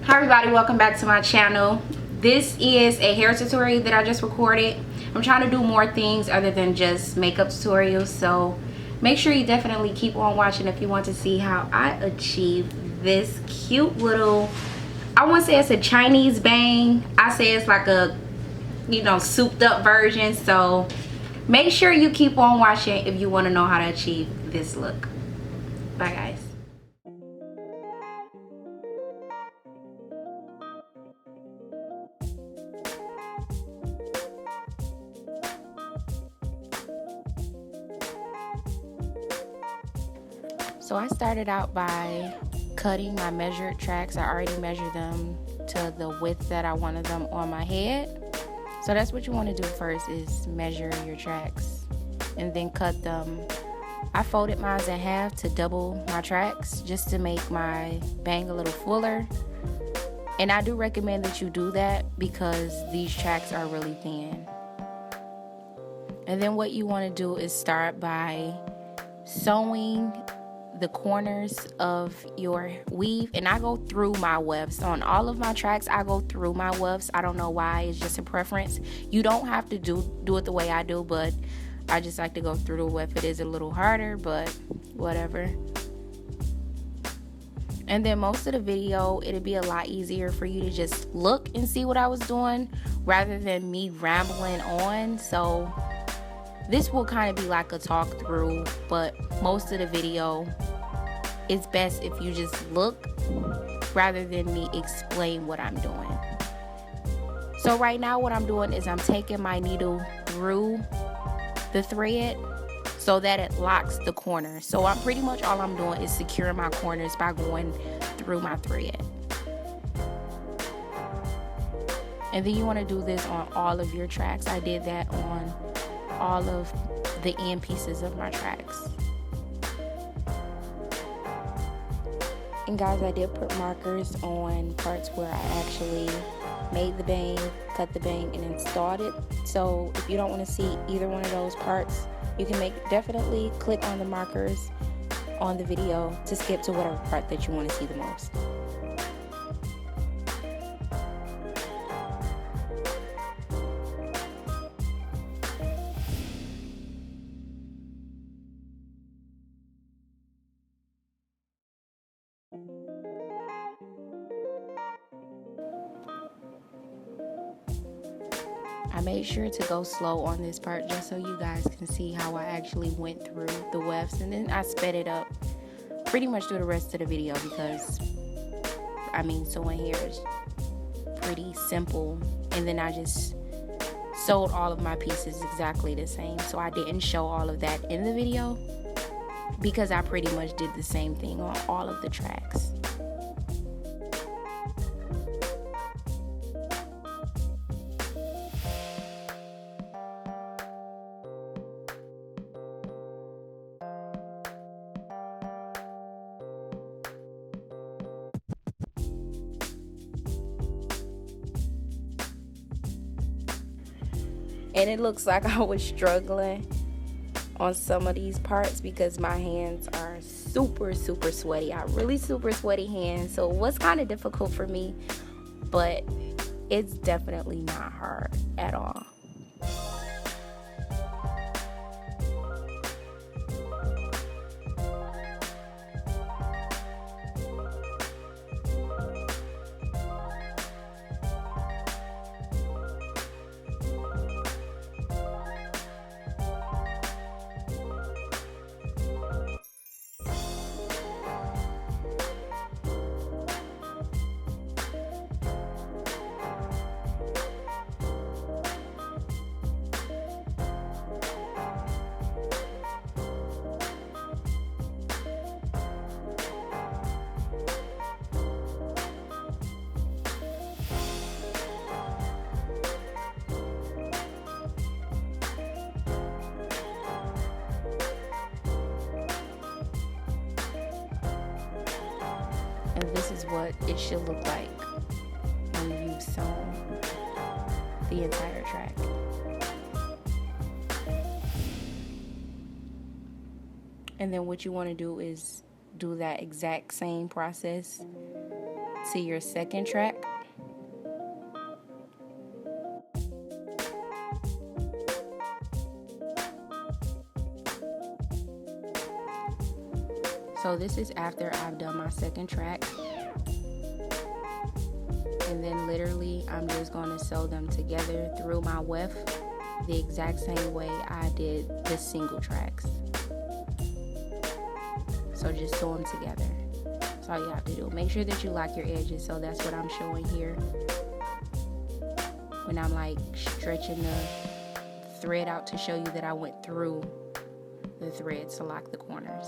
Hi everybody, welcome back to my channel. This is a hair tutorial that I just recorded. I'm trying to do more things other than just makeup tutorials, so make sure you definitely keep on watching if you want to see how I achieve this cute little, I won't say it's a Chinese bang, I say it's like a, you know, souped up version. So make sure you keep on watching if you want to know how to achieve this look. Bye guys. So I started out by cutting my measured tracks. I already measured them to the width that I wanted them on my head. So that's what you want to do first, is measure your tracks and then cut them. I folded mine in half to double my tracks just to make my bang a little fuller. And I do recommend that you do that because these tracks are really thin. And then what you want to do is start by sewing the corners of your weave, and I go through my wefts on all of my tracks. I go through my wefts. I don't know why, it's just a preference. You don't have to do it the way I do, but I just like to go through the weft. It is a little harder, but whatever. And then most of the video, it'll be a lot easier for you to just look and see what I was doing rather than me rambling on. So this will kind of be like a talk through, but most of the video, it's best if you just look rather than me explain what I'm doing. So right now what I'm doing is I'm taking my needle through the thread so that it locks the corner. So I'm pretty much, all I'm doing is securing my corners by going through my thread. And then you want to do this on all of your tracks. I did that on all of the end pieces of my tracks. And guys, I did put markers on parts where I actually made the bang, cut the bang, and installed it. So if you don't want to see either one of those parts, you can definitely click on the markers on the video to skip to whatever part that you want to see the most. I made sure to go slow on this part just so you guys can see how I actually went through the wefts, and then I sped it up pretty much through the rest of the video because, I mean, sewing hair is pretty simple. And then I just sewed all of my pieces exactly the same, so I didn't show all of that in the video because I pretty much did the same thing on all of the tracks. And it looks like I was struggling on some of these parts because my hands are super sweaty. I have really super sweaty hands, so it was kind of difficult for me, but it's definitely not hard at all. And this is what it should look like when you've sewn the entire track. And then what you want to do is do that exact same process to your second track. So this is after I've done my second track. And then literally I'm just going to sew them together through my weft the exact same way I did the single tracks. So just sew them together. That's all you have to do. Make sure that you lock your edges. So that's what I'm showing here. When I'm like stretching the thread out to show you that I went through the threads to lock the corners.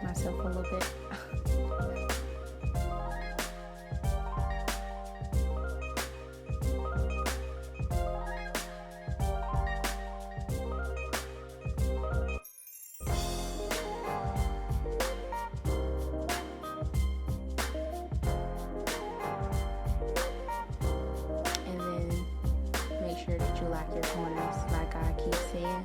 Myself a little bit. And then make sure that you lock your corners like I keep saying.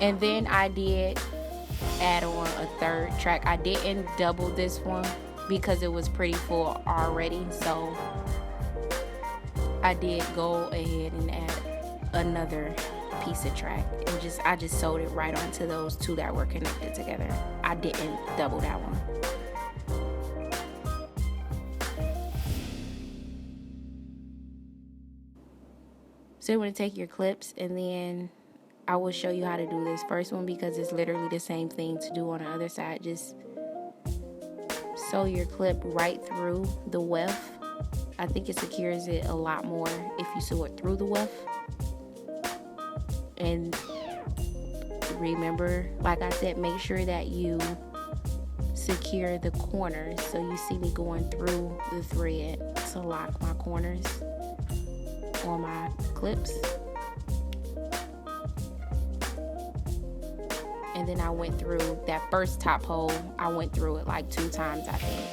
And then I did add on a third track. I didn't double this one because it was pretty full already. So I did go ahead and add another piece of track. And I just sewed it right onto those two that were connected together. I didn't double that one. So you want to take your clips, and then I will show you how to do this first one because it's literally the same thing to do on the other side. Just sew your clip right through the weft. I think it secures it a lot more if you sew it through the weft. And remember, like I said, make sure that you secure the corners. So you see me going through the thread to lock my corners on my clips. And then I went through that first top hole. I went through it like 2 times, I think.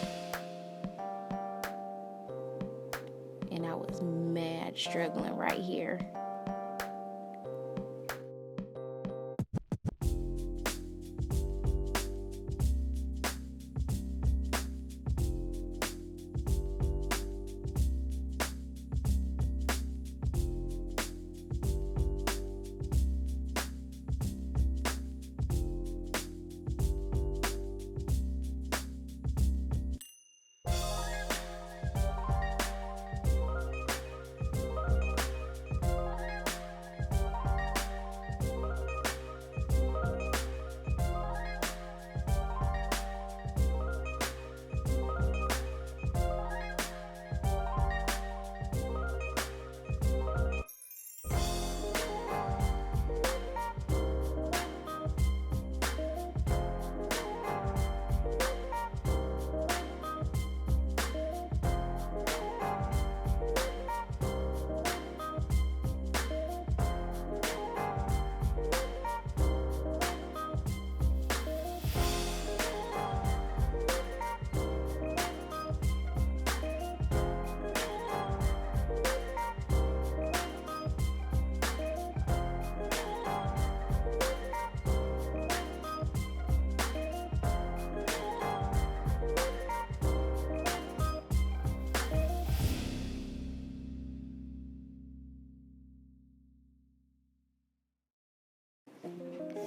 And I was mad struggling right here.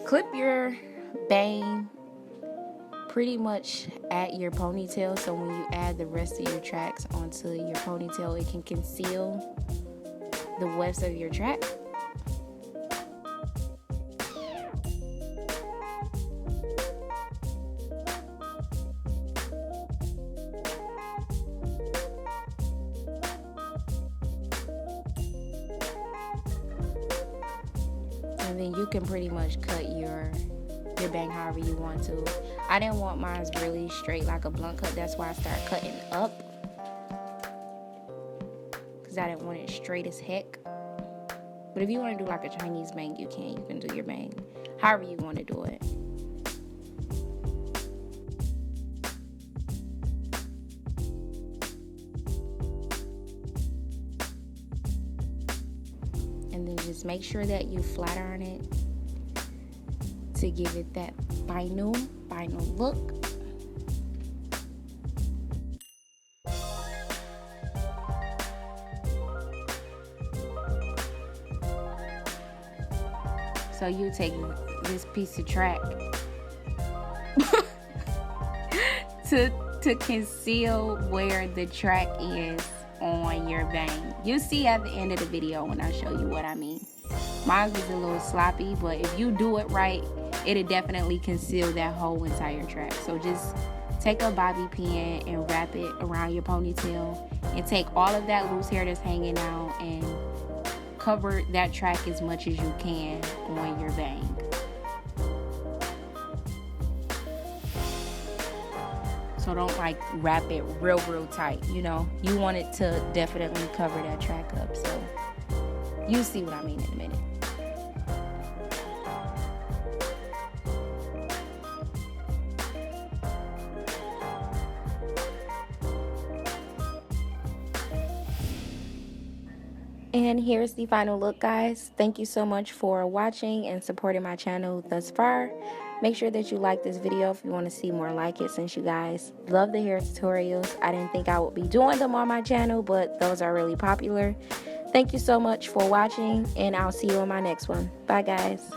Clip your bang pretty much at your ponytail, so when you add the rest of your tracks onto your ponytail, it can conceal the wefts of your track. And and then you can pretty much cut your bang however you want to. I didn't want mine really straight like a blunt cut. That's why I started cutting up, because I didn't want it straight as heck. But if you want to do like a Chinese bang, you can do your bang however you want to do it. And then just make sure that you flat iron it to give it that final look. So you take this piece of track to conceal where the track is on your bang. You'll see at the end of the video when I show you what I mean. Mine was a little sloppy, but if you do it right, it'll definitely conceal that whole entire track. So just take a bobby pin and wrap it around your ponytail and take all of that loose hair that's hanging out and cover that track as much as you can on your bang. So don't like wrap it real tight, you know. You want it to definitely cover that track up. So you'll see what I mean in a minute. And here's the final look, guys. Thank you so much for watching and supporting my channel thus far. Make sure that you like this video if you want to see more like it, since you guys love the hair tutorials. I didn't think I would be doing them on my channel, but those are really popular. Thank you so much for watching, and I'll see you on my next one. Bye, guys.